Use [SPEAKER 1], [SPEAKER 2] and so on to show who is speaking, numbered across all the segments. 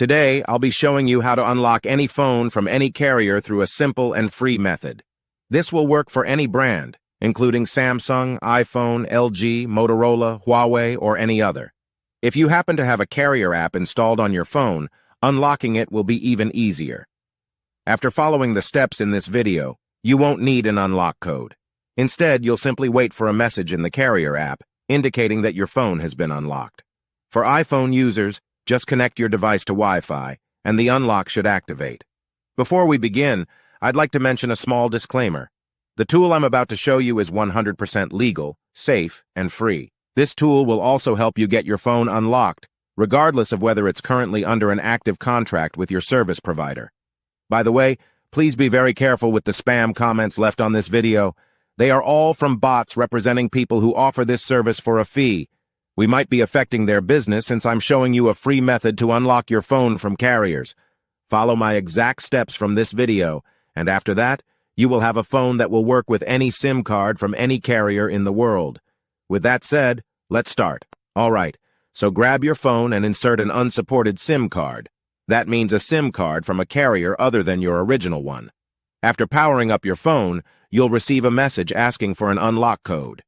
[SPEAKER 1] Today, I'll be showing you how to unlock any phone from any carrier through a simple and free method. This will work for any brand, including Samsung, iPhone, LG, Motorola, Huawei, or any other. If you happen to have a carrier app installed on your phone, unlocking it will be even easier. After following the steps in this video, you won't need an unlock code. Instead, you'll simply wait for a message in the carrier app indicating that your phone has been unlocked. For iPhone users, just connect your device to Wi-Fi, and the unlock should activate. Before we begin, I'd like to mention a small disclaimer. The tool I'm about to show you is 100% legal, safe, and free. This tool will also help you get your phone unlocked, regardless of whether it's currently under an active contract with your service provider. By the way, please be very careful with the spam comments left on this video. They are all from bots representing people who offer this service for a fee. We might be affecting their business since I'm showing you a free method to unlock your phone from carriers. Follow my exact steps from this video, and after that, you will have a phone that will work with any SIM card from any carrier in the world. With that said, let's start. Alright, so grab your phone and insert an unsupported SIM card. That means a SIM card from a carrier other than your original one. After powering up your phone, you'll receive a message asking for an unlock code.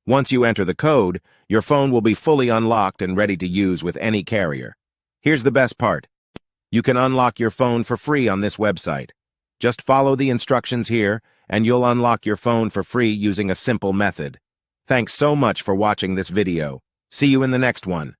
[SPEAKER 1] Once you enter the code, your phone will be fully unlocked and ready to use with any carrier. Here's the best part. You can unlock your phone for free on this website. Just follow the instructions here, and you'll unlock your phone for free using a simple method. Thanks so much for watching this video. See you in the next one.